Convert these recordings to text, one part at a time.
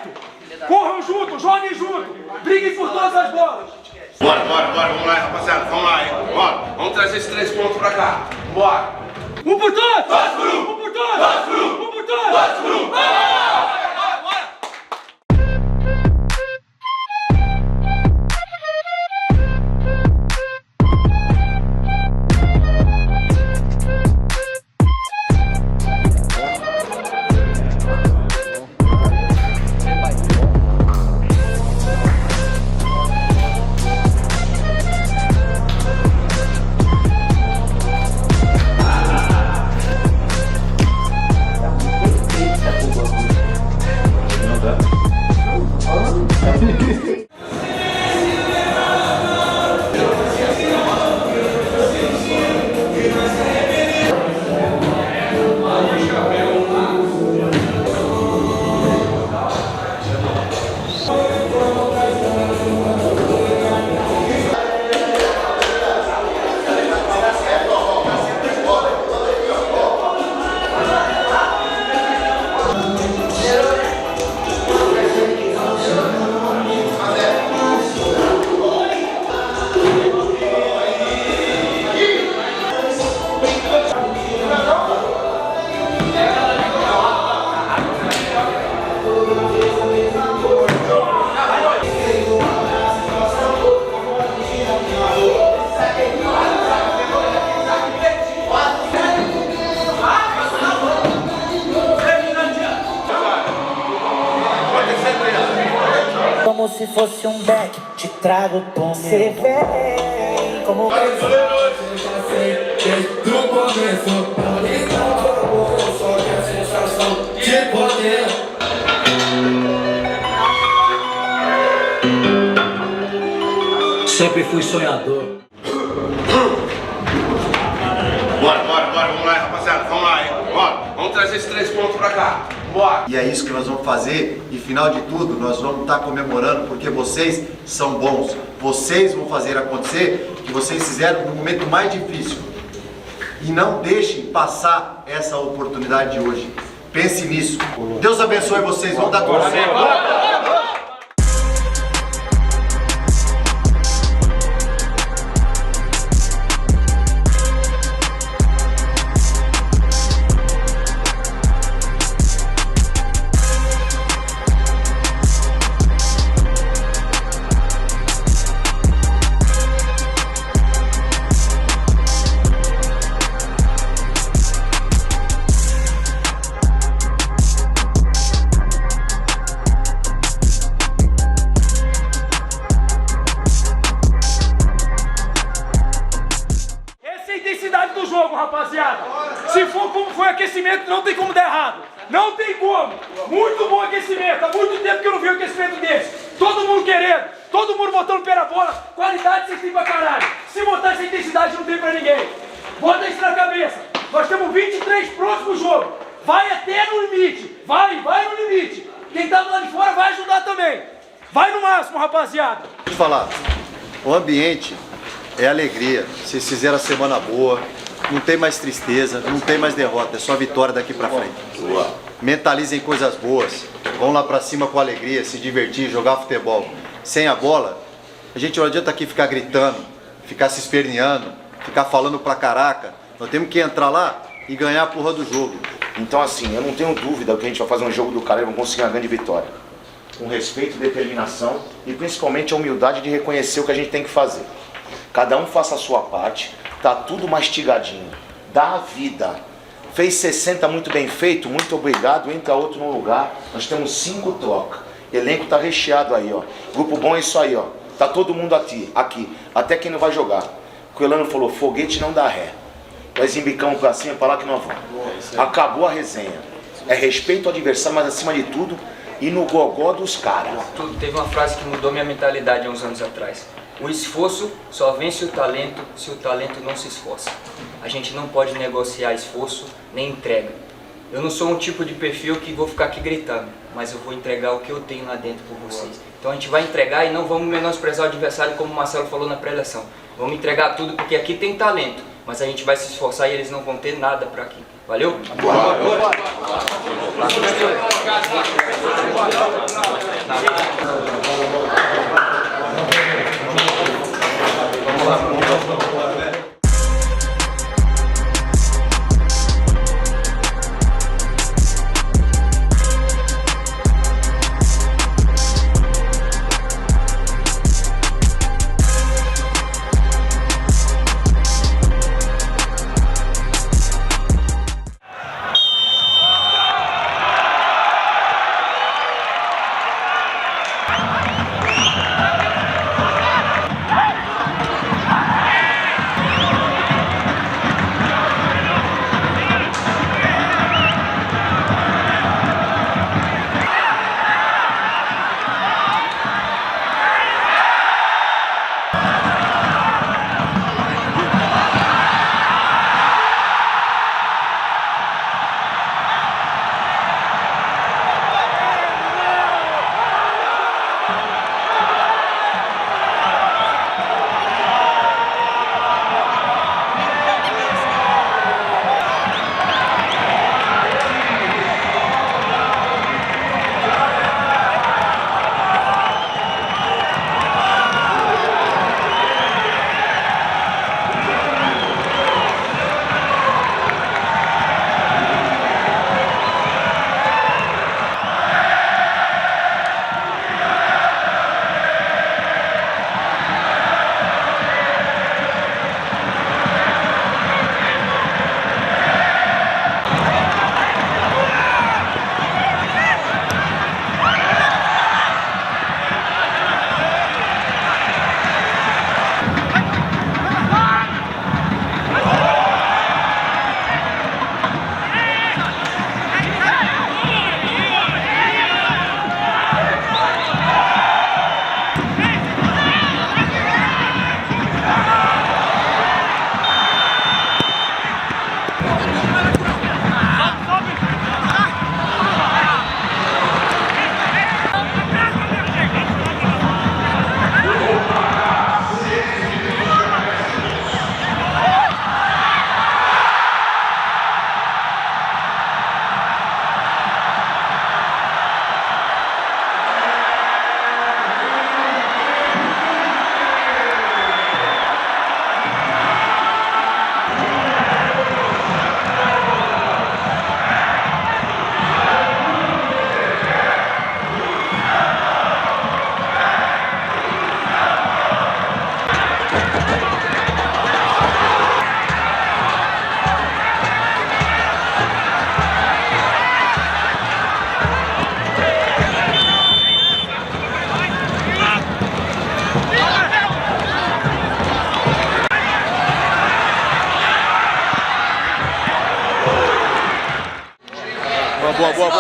certo? Corram junto, joguem junto, briguem por todas as bolas. Bora, vamos lá, rapaziada, vamos lá, hein? Bora, vamos trazer esses 3 pontos pra cá. Bora. Um por todos! 2 por 1! Um por todos! 2 por 1! Um por todos! 2 por 1! Como se fosse um deck, te trago tom. Cê vem como do começo, só que a sensação de poder. Sempre fui sonhador. Bora, vamos lá, rapaziada, vamos lá, hein? Bora, vamos trazer esses 3 pontos pra cá. Bora. E é isso que nós vamos fazer, e final de tudo, nós vamos estar comemorando porque vocês são bons. Vocês vão fazer acontecer o que vocês fizeram no momento mais difícil. E não deixem passar essa oportunidade de hoje. Pense nisso. Deus abençoe vocês, vão dar torcida. Do jogo, rapaziada. Se for como foi o aquecimento, não tem como dar errado. Não tem como. Muito bom aquecimento. Há muito tempo que eu não vi um aquecimento desse. Todo mundo querendo, todo mundo botando o pé na bola. Qualidade vocês têm pra caralho. Se botar essa intensidade, não tem pra ninguém. Bota isso na cabeça. Nós temos 23 prontos pro jogo. Vai até no limite. Vai no limite. Quem tá lá de fora vai ajudar também. Vai no máximo, rapaziada. Deixa eu falar. O ambiente é alegria. Vocês fizeram a semana boa. Não tem mais tristeza, não tem mais derrota, é só vitória daqui pra frente. Mentalizem coisas boas, vão lá pra cima com alegria, se divertir, jogar futebol. Sem a bola, a gente não adianta aqui ficar gritando, ficar se esperneando, ficar falando pra caraca. Nós temos que entrar lá e ganhar a porra do jogo. Então assim, eu não tenho dúvida que a gente vai fazer um jogo do cara e vamos conseguir uma grande vitória. Com respeito, determinação e principalmente a humildade de reconhecer o que a gente tem que fazer. Cada um faça a sua parte. Tá tudo mastigadinho. Dá a vida. Fez 60 muito bem feito, muito obrigado. Entra outro no lugar. Nós temos 5 trocas. Elenco tá recheado aí, ó. Grupo bom é isso aí, ó. Tá todo mundo aqui. Até quem não vai jogar. O Elano falou, foguete não dá ré. Nós embicamos pra cima, pra lá que nós vamos. Acabou a resenha. É respeito ao adversário, mas acima de tudo, e no gogó dos caras. Teve uma frase que mudou minha mentalidade há uns anos atrás. O esforço só vence o talento se o talento não se esforça. A gente não pode negociar esforço nem entrega. Eu não sou um tipo de perfil que vou ficar aqui gritando, mas eu vou entregar o que eu tenho lá dentro por vocês. Então a gente vai entregar e não vamos menosprezar o adversário como o Marcelo falou na pré-eleição. Vamos entregar tudo porque aqui tem talento, mas a gente vai se esforçar e eles não vão ter nada para aqui. Valeu?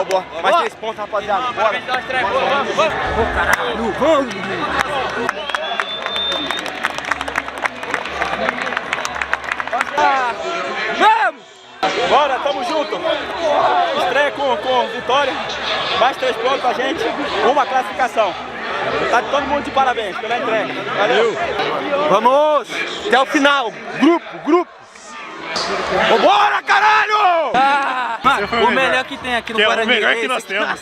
Boa. Mais 3 pontos, rapaziada. Bora. Vamos. Bora, tamo junto. Estreia com vitória. Mais 3 pontos pra gente. Uma classificação. Tá todo mundo de parabéns pela entrega. Valeu. Vamos até o final. Grupo. Vambora, caralho! Mano, o melhor que tem aqui no Guarani. O melhor que nós temos.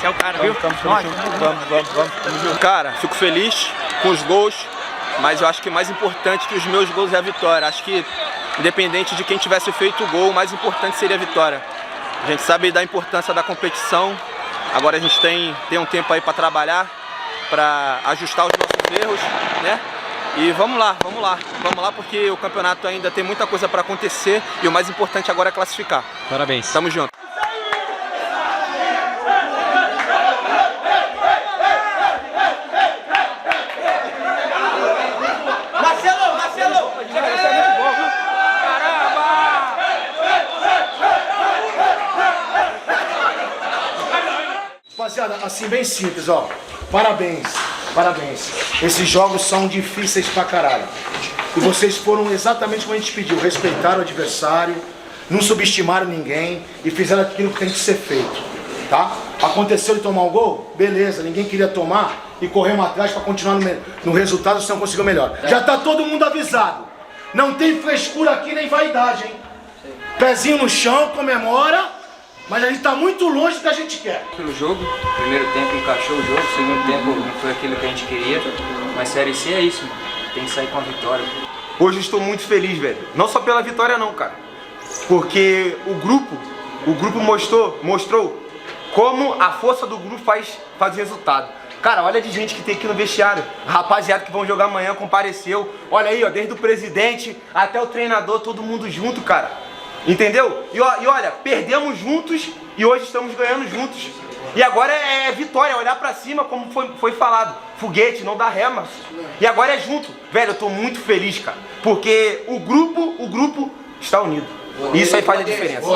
É o cara, viu? Vamos. Cara, fico feliz com os gols, mas eu acho que mais importante que os meus gols é a vitória. Acho que, independente de quem tivesse feito o gol, o mais importante seria a vitória. A gente sabe da importância da competição, agora a gente tem um tempo aí para trabalhar, para ajustar os nossos erros, né? E vamos lá porque o campeonato ainda tem muita coisa para acontecer e o mais importante agora é classificar. Parabéns. Tamo junto. Marcelo! Rapaziada, assim bem simples, ó. Parabéns. Esses jogos são difíceis pra caralho. E vocês foram exatamente como a gente pediu. Respeitaram o adversário, não subestimaram ninguém e fizeram aquilo que tem que ser feito, tá? Aconteceu de tomar um gol? Beleza, ninguém queria tomar e corremos atrás pra continuar no resultado, se não conseguiu melhor. Já tá todo mundo avisado. Não tem frescura aqui nem vaidade, hein? Pezinho no chão, comemora mas a gente tá muito longe do que a gente quer. Pelo jogo, primeiro tempo encaixou o jogo, segundo tempo não foi aquilo que a gente queria, mas Série C é isso, mano. Tem que sair com a vitória. Hoje estou muito feliz, velho. Não só pela vitória não, cara. Porque o grupo mostrou como a força do grupo faz resultado. Cara, olha de gente que tem aqui no vestiário. A rapaziada que vão jogar amanhã compareceu. Olha aí, ó, desde o presidente até o treinador, todo mundo junto, cara. Entendeu? E olha, perdemos juntos e hoje estamos ganhando juntos. E agora é vitória, olhar pra cima, como foi falado. Foguete, não dá ré, mas... E agora é junto. Velho, eu tô muito feliz, cara. Porque o grupo está unido. Isso aí faz a diferença.